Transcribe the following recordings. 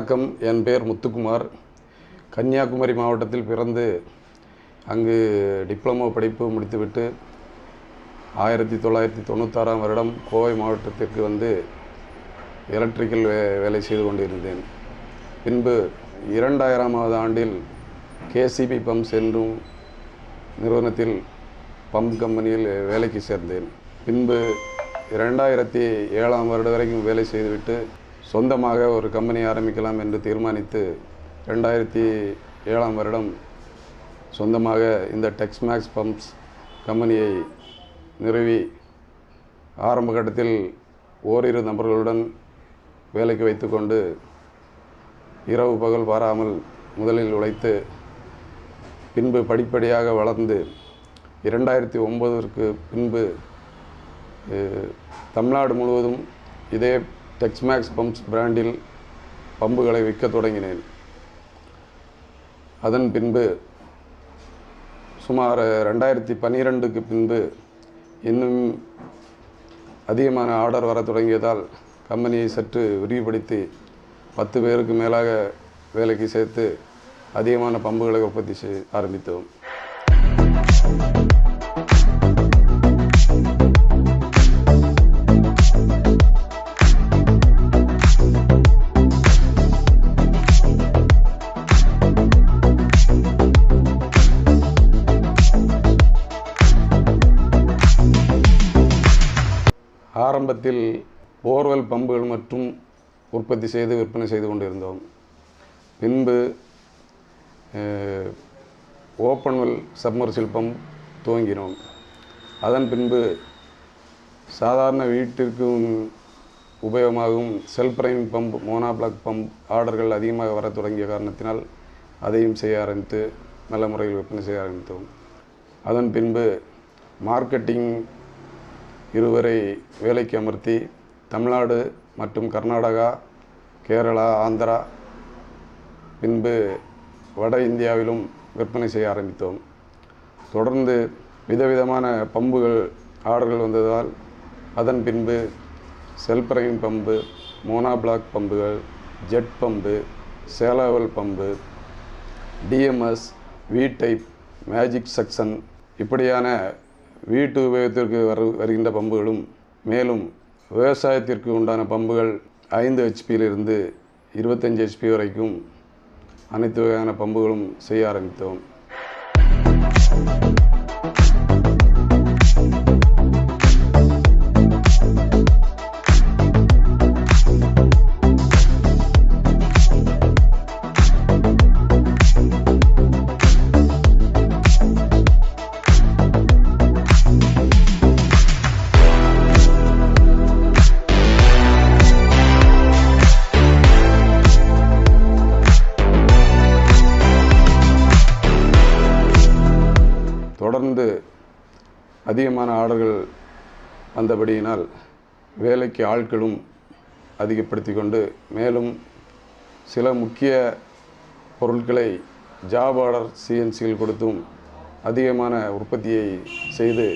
வணக்கம். என் பேர் முத்துக்குமார். கன்னியாகுமரி மாவட்டத்தில் பிறந்து அங்கு டிப்ளமோ படிப்பு முடித்துவிட்டு 1996ஆம் வருடம் கோவை மாவட்டத்திற்கு வந்து எலக்ட்ரிக்கல் வேலை செய்து கொண்டிருந்தேன். பின்பு 2000ஆவது ஆண்டில் கேசிபி பம்ப்ஸ் என்னும் நிறுவனத்தில் பம்ப் கம்பெனியில் வேலைக்கு சேர்ந்தேன். பின்பு 2007ஆம் வருடம் வரைக்கும் வேலை செய்துவிட்டு சொந்தமாக ஒரு கம்பெனி ஆரம்பிக்கலாம் என்று தீர்மானித்து 2007ஆம் வருடம் சொந்தமாக இந்த டெக்ஸ்மேக்ஸ் பம்ப்ஸ் கம்பெனியை நிறுவி ஆரம்ப கட்டத்தில் ஓரிரு நபர்களுடன் வேலைக்கு வைத்துக்கொண்டு இரவு பகல் பாராமல் முதலில் உழைத்து பின்பு படிப்படியாக வளர்ந்து 2009ற்கு பின்பு தமிழ்நாடு முழுவதும் இதே டெக்ஸ்மேக்ஸ் பம்ப்ஸ் பிராண்டில் பம்புகளை விற்க தொடங்கினேன். அதன் பின்பு சுமார் 2012க்கு பின்பு இன்னும் அதிகமான ஆர்டர் வர தொடங்கியதால் கம்பெனியை சற்று விரிவுபடுத்தி 10 பேருக்கு மேலாக வேலைக்கு சேர்த்து அதிகமான பம்புகளை உற்பத்தி செய்ய ஆரம்பித்தோம். ஆரம்பத்தில் போர்வெல் பம்புகள் மற்றும் உற்பத்தி செய்து விற்பனை செய்து கொண்டிருந்தோம். பின்பு ஓப்பன்வெல் சப்மர்சிபிள் பம்ப் துவங்கினோம். அதன் பின்பு சாதாரண வீட்டிற்கும் உபயோகமாகும் செல்ஃப் ரைன் பம்ப், மோனோபிளாக் பம்ப் ஆர்டர்கள் அதிகமாக வர தொடங்கிய காரணத்தினால் அதையும் செய்ய ஆரம்பித்து நல்ல முறையில் விற்பனை செய்ய ஆரம்பித்தோம். அதன் பின்பு மார்க்கெட்டிங் இருவரை வேலைக்கு அமர்த்தி தமிழ்நாடு மற்றும் கர்நாடகா, கேரளா, ஆந்திரா, பின்பு வட இந்தியாவிலும் விற்பனை செய்ய ஆரம்பித்தோம். தொடர்ந்து விதவிதமான பம்புகள் ஆர்டர்கள் வந்ததால் அதன் பின்பு செல்ஃப் ரைன் பம்பு, மோனோபிளாக் பம்புகள், ஜெட் பம்பு, சேலவல் pump, DMS, V type, magic suction இப்படியான வீட்டு உபயோகத்திற்கு வருகின்ற பம்புகளும், மேலும் விவசாயத்திற்கு உண்டான பம்புகள் 5 ஹெச்பியிலிருந்து 25 ஹெச்பி வரைக்கும் அனைத்து வகையான பம்புகளும் செய்ய ஆரம்பித்தோம். தொடர்ந்து அதிகமான ஆர்டர்கள் வந்தபடியினால் வேலைக்கு ஆட்களும் அதிகப்படுத்தி கொண்டு, மேலும் சில முக்கிய பொருட்களை ஜாப் ஆர்டர் சிஎன்சியில் கொடுத்தும் அதிகமான உற்பத்தியை செய்து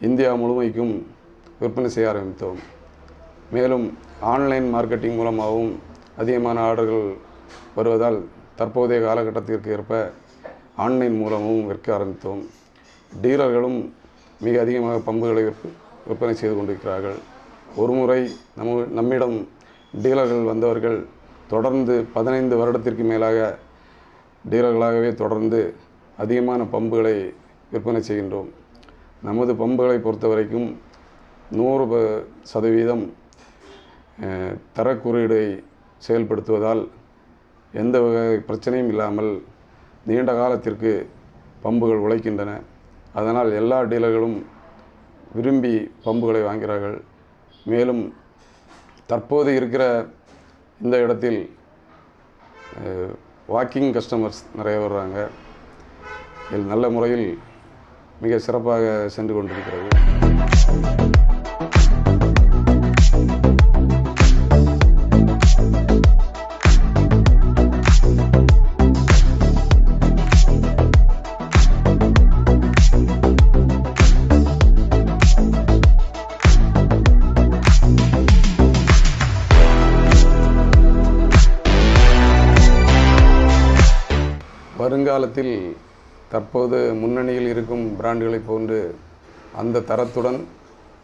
இந்தியா முழுமைக்கும் விற்பனை செய்ய ஆரம்பித்தோம். மேலும் ஆன்லைன் மார்க்கெட்டிங் மூலமாகவும் அதிகமான ஆர்டர்கள் வருவதால் தற்போதைய காலகட்டத்திற்கு ஏற்ப ஆன்லைன் மூலமும் விற்க ஆரம்பித்தோம். டீலர்களும் மிக அதிகமாக பம்புகளை விற்பனை செய்து கொண்டிருக்கிறார்கள். ஒரு முறை நம்மிடம் டீலர்கள் வந்தவர்கள் தொடர்ந்து 15 வருடத்திற்கு மேலாக டீலர்களாகவே தொடர்ந்து அதிகமான பம்புகளை விற்பனை செய்கின்றோம். நமது பம்புகளை பொறுத்த வரைக்கும் 100% தரக்குறியீடை செயல்படுத்துவதால் எந்த வகை பிரச்சனையும் இல்லாமல் நீண்ட காலத்திற்கு பம்புகள் உழைக்கின்றன. அதனால் எல்லா டீலர்களும் விரும்பி பம்புகளை வாங்கிறார்கள். மேலும் தற்போது இருக்கிற இந்த இடத்தில் வாக்கிங் கஸ்டமர்ஸ் நிறைய வர்றாங்க. இதில் நல்ல முறையில் மிக சிறப்பாக சென்று கொண்டிருக்கிறது. வருங்காலத்தில் தற்போது முன்னணியில் இருக்கும் பிராண்டுகளைப் போன்று அந்த தரத்துடன்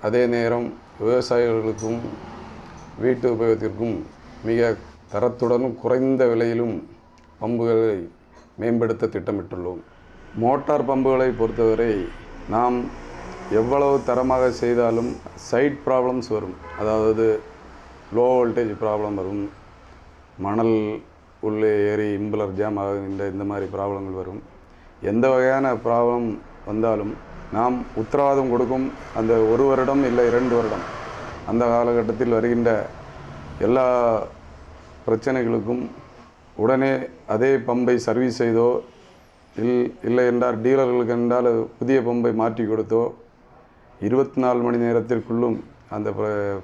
அதே நேரம் விவசாயிகளுக்கும் வீட்டு உபயோகத்திற்கும் மிக தரத்துடனும் குறைந்த விலையிலும் பம்புகளை மேம்படுத்த திட்டமிட்டுள்ளோம். மோட்டார் பம்புகளை பொறுத்தவரை நாம் எவ்வளவு தரமாக செய்தாலும் சைட் ப்ராப்ளம்ஸ் வரும். அதாவது லோ வோல்டேஜ் ப்ராப்ளம் வரும், மணல் உள்ளே ஏறி இம்புலர் ஜாம் ஆகுகின்ற இந்த மாதிரி ப்ராப்ளங்கள் வரும். எந்த வகையான ப்ராப்ளம் வந்தாலும் நாம் உத்தரவாதம் கொடுக்கும் அந்த 1 வருடம் இல்லை 2 வருடம் அந்த காலகட்டத்தில் வருகின்ற எல்லா பிரச்சனைகளுக்கும் உடனே அதே பம்பை சர்வீஸ் செய்தோ இல்லை என்றால் டீலர்களுக்கு என்றால் புதிய பம்பை மாற்றி கொடுத்தோ 24 மணி நேரத்திற்குள்ளும் அந்த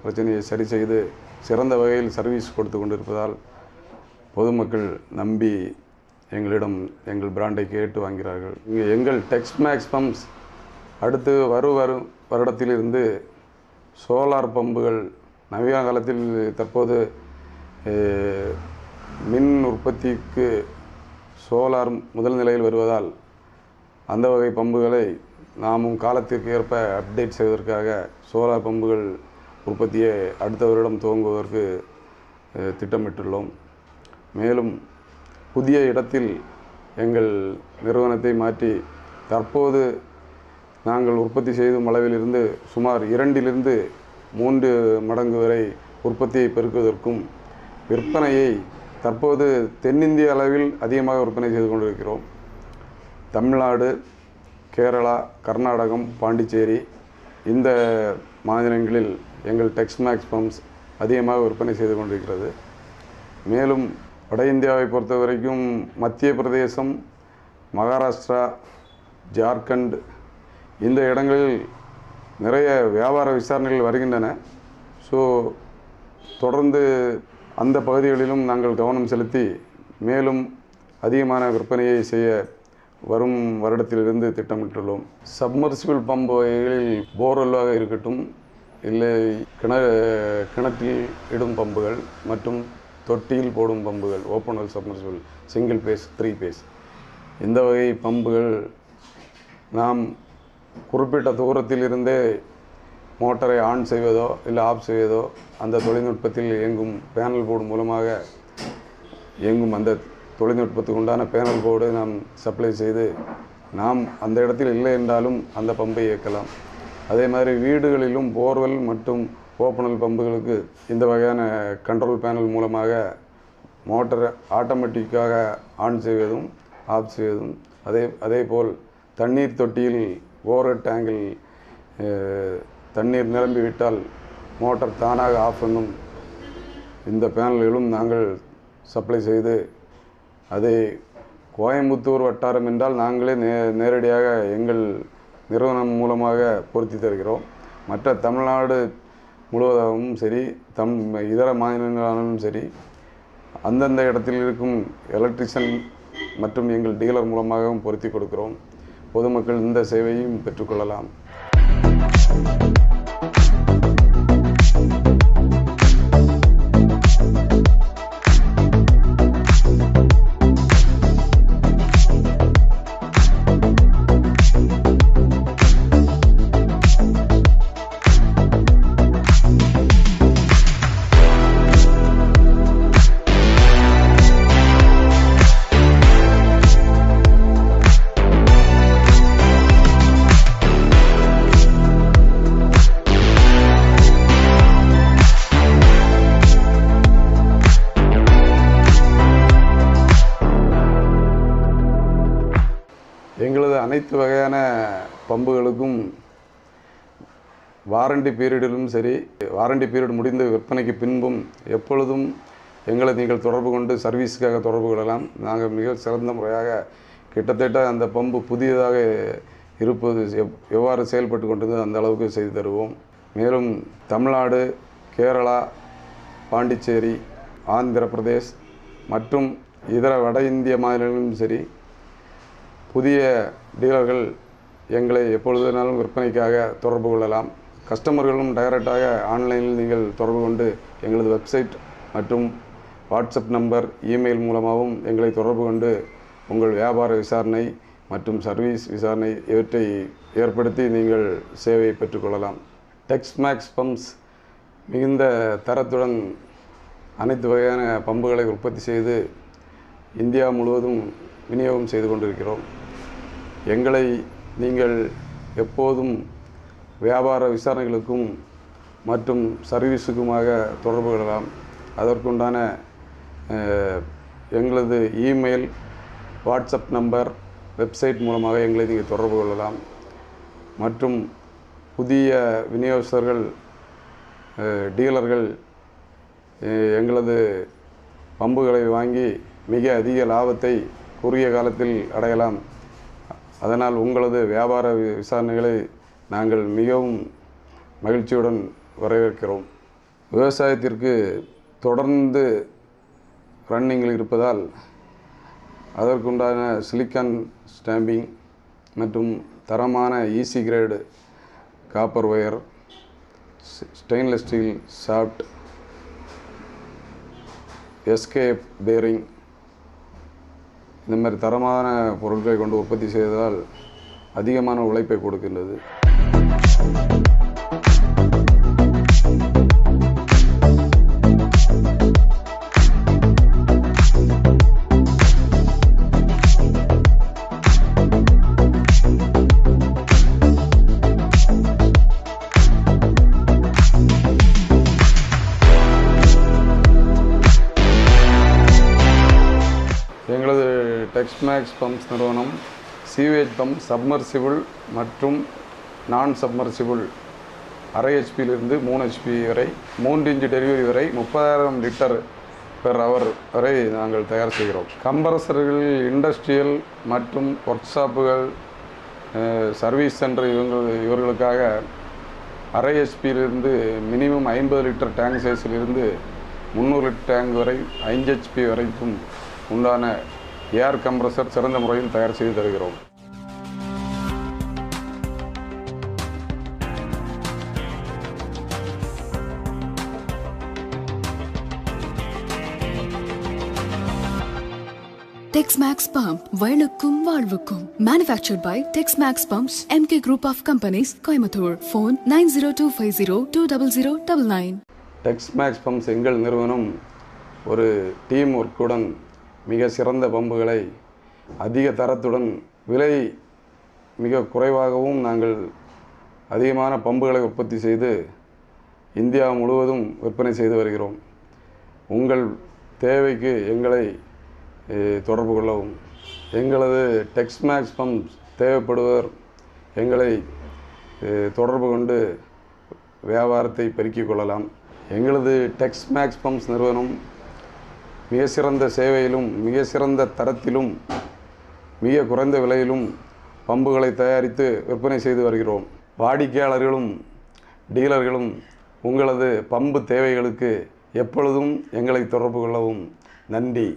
பிரச்சனையை சரி செய்து சிறந்த வகையில் சர்வீஸ் கொடுத்து கொண்டிருப்பதால் பொதுமக்கள் நம்பி எங்களிடம் எங்கள் பிராண்டை கேட்டு வாங்கிறார்கள். இங்கே எங்கள் டெக்ஸ்மேக்ஸ் பம்ப்ஸ் அடுத்து வரும் வருடத்திலிருந்து சோலார் பம்புகள் நவீன காலத்தில் தற்போது மின் உற்பத்திக்கு சோலார் முதல் நிலையில் வருவதால் அந்த வகை பம்புகளை நாமும் காலத்திற்கு ஏற்ப அப்டேட் செய்வதற்காக சோலார் பம்புகள் உற்பத்தியை அடுத்த வருடம் துவங்குவதற்கு திட்டமிட்டுள்ளோம். மேலும் புதிய இடத்தில் எங்கள் நிறுவனத்தை மாற்றி தற்போது நாங்கள் உற்பத்தி செய்யும் அளவிலிருந்து சுமார் 2 to 3 மடங்கு வரை உற்பத்தியை பெருக்குவதற்கும் விற்பனையை தற்போது தென்னிந்திய அளவில் அதிகமாக விற்பனை செய்து கொண்டிருக்கிறோம். தமிழ்நாடு, கேரளா, கர்நாடகம், பாண்டிச்சேரி இந்த மாநிலங்களில் எங்கள் டெக்ஸ்மேக்ஸ் பம்ப்ஸ் அதிகமாக விற்பனை செய்து கொண்டிருக்கிறது. மேலும் வட இந்தியாவை பொறுத்த வரைக்கும் மத்திய பிரதேசம், மகாராஷ்டிரா, ஜார்க்கண்ட் இந்த இடங்களில் நிறைய வியாபார விசாரணைகள் வருகின்றன. ஸோ தொடர்ந்து அந்த பகுதிகளிலும் நாங்கள் கவனம் செலுத்தி மேலும் அதிகமான விற்பனையை செய்ய வரும் வருடத்திலிருந்து திட்டமிட்டுள்ளோம். சப்மர்சிபிள் பம்ப் வகைகளில் போர்வெல்லாக இருக்கட்டும், இல்லை கிணற்றில் இடும் பம்புகள் மற்றும் தொட்டியில் போடும் பம்புகள், open submersible, single phase, 3 phase இந்த வகை பம்புகள் நாம் குறிப்பிட்ட தூரத்தில் இருந்தே மோட்டரை ஆன் செய்வதோ இல்லை ஆஃப் செய்வதோ அந்த தொழில்நுட்பத்தில் இயங்கும் பேனல் போர்டு மூலமாக இயங்கும் அந்த தொழில்நுட்பத்துக்கு உண்டான பேனல் போர்டு நாம் சப்ளை செய்து நாம் அந்த இடத்தில் இல்லை என்றாலும் அந்த பம்பை இயக்கலாம். அதே மாதிரி வீடுகளிலும் போர்வெல் மற்றும் ஓப்பனல் பம்புகளுக்கு இந்த வகையான கண்ட்ரோல் பேனல் மூலமாக மோட்டரை ஆட்டோமேட்டிக்காக ஆன் செய்வதும் ஆஃப் செய்வதும், அதேபோல் தண்ணீர் தொட்டியில் ஓவர் டேங்கில் தண்ணீர் நிரம்பிவிட்டால் மோட்டார் தானாக ஆஃப் பண்ணும் இந்த பேனல்களும் நாங்கள் சப்ளை செய்து அதை கோயம்புத்தூர் வட்டாரம் என்றால் நாங்களே நேரடியாக எங்கள் நிறுவனம் மூலமாக பொருத்தி தருகிறோம். மற்ற தமிழ்நாடு முழுவதாகவும் சரி, இதர மாநிலங்களாலும் சரி, அந்தந்த இடத்தில் இருக்கும் எலக்ட்ரிஷியன் மற்றும் எங்கள் டீலர் மூலமாகவும் பொருத்தி கொடுக்கிறோம். பொதுமக்கள் இந்த சேவையும் பெற்றுக்கொள்ளலாம். எங்களது அனைத்து வகையான பம்புகளுக்கும் வாரண்டி பீரியடிலும் சரி, வாரண்டி பீரியட் முடிந்து விற்பனைக்கு பின்பும் எப்பொழுதும் எங்களை நீங்கள் தொடர்பு கொண்டு சர்வீஸுக்காக தொடர்பு கொள்ளலாம். நாங்கள் மிக சிறந்த முறையாக கிட்டத்தட்ட அந்த பம்பு புதியதாக இருப்பது எவ்வாறு செயல்பட்டு கொண்டது அந்த அளவுக்கு செய்து தருவோம். மேலும் தமிழ்நாடு, கேரளா, பாண்டிச்சேரி, ஆந்திர பிரதேஷ் மற்றும் இதர வட இந்திய மாநிலங்களிலும் சரி, புதிய டீலர்கள் எங்களை எப்பொழுதுனாலும் விற்பனைக்காக தொடர்பு கொள்ளலாம். கஸ்டமர்களும் டைரெக்டாக ஆன்லைனில் நீங்கள் தொடர்பு கொண்டு எங்களது வெப்சைட் மற்றும் வாட்ஸ்அப் நம்பர், இமெயில் மூலமாகவும் எங்களை தொடர்பு கொண்டு உங்கள் வியாபார விசாரணை மற்றும் சர்வீஸ் விசாரணை இவற்றை ஏற்படுத்தி நீங்கள் சேவையை பெற்றுக்கொள்ளலாம். டெக்ஸ்மேக்ஸ் பம்ப்ஸ் மிகுந்த தரத்துடன் அனைத்து வகையான பம்புகளை உற்பத்தி செய்து இந்தியா முழுவதும் விநியோகம் செய்து கொண்டிருக்கிறோம். எங்களை நீங்கள் எப்போதும் வியாபார விசாரணைகளுக்கும் மற்றும் சர்வீஸுக்குமாக தொடர்பு கொள்ளலாம். அதற்குண்டான எங்களது இமெயில், வாட்ஸ்அப் நம்பர், வெப்சைட் மூலமாக எங்களை நீங்கள் தொடர்பு கொள்ளலாம். மற்றும் புதிய விநியோகஸ்தர்கள், டீலர்கள் எங்களது பம்புகளை வாங்கி மிக அதிக லாபத்தை குறுகிய காலத்தில் அடையலாம். அதனால் உங்களது வியாபார விசாரணைகளை நாங்கள் மிகவும் மகிழ்ச்சியுடன் வரவேற்கிறோம். விவசாயத்திற்கு தொடர்ந்து ரன்னிங்கில் இருப்பதால் அதற்குண்டான சிலிக்கான் ஸ்டாம்பிங் மற்றும் தரமான EC grade copper wire, stainless steel shaft, escape bearing இந்த மாதிரி தரமான பொருட்களை கொண்டு உற்பத்தி செய்வதால் அதிகமான உழைப்பை கொடுக்கின்றது. எங்களது டெக்ஸ்மேக்ஸ் பம்ப்ஸ் நிறுவனம் சீவேஜ் பம்ப், சப்மர்சிபிள் மற்றும் நான் சப்மர்சிபிள் 1/2 ஹெச்பியிலிருந்து 3 ஹெச்பி வரை 3 இன்ச் டெலிவரி வரை 30,000 லிட்டர் பெர் ஹவர் வரை நாங்கள் தயார் செய்கிறோம். கம்ப்ரஸர்கள், இண்டஸ்ட்ரியல் மற்றும் ஒர்க் ஷாப்புகள், சர்வீஸ் சென்டர் இவர்களுக்காக 1/2 ஹெச்பியிலிருந்து மினிமம் 50 லிட்டர் டேங்க் சைஸிலிருந்து 300 லிட்டர் டேங்க் வரை 5 ஹெச்பி வரைக்கும் உண்டான ஏர் கம்ப்ரஸர் சிறந்த முறையில் தயார் செய்து தருகிறோம். Texmax Pump, வயலுக்கும் வாழ்வுக்கும். Manufactured by Texmax Pumps, MK Group of Companies, Coimbatore. Phone 9025020099. டெக்ஸ்மேக்ஸ் bumps எங்கள் நிறுவனம் ஒரு டீம் ஒர்க்குடன் மிக சிறந்த பம்புகளை அதிக தரத்துடன் விலை மிக குறைவாகவும் நாங்கள் அதிகமான பம்புகளை உற்பத்தி செய்து இந்தியா முழுவதும் விற்பனை செய்து வருகிறோம். உங்கள் தேவைக்கு எங்களை தொடர்பு கொள்ளவும். எங்களது டெக்ஸ்மேக்ஸ் பம்ப்ஸ் தேவைப்படுவர் எங்களை தொடர்பு கொண்டு வியாபாரத்தை பெருக்கிக் கொள்ளலாம். எங்களது டெக்ஸ்மேக்ஸ் பம்ப்ஸ் நிறுவனம் மிக சிறந்த சேவையிலும் மிக சிறந்த தரத்திலும் மிக குறைந்த விலையிலும் பம்புகளை தயாரித்து விற்பனை செய்து வருகிறோம். வாடிக்கையாளர்களும் டீலர்களும் உங்களது பம்பு தேவைகளுக்கு எப்பொழுதும் எங்களை தொடர்பு கொள்ளவும். நன்றி.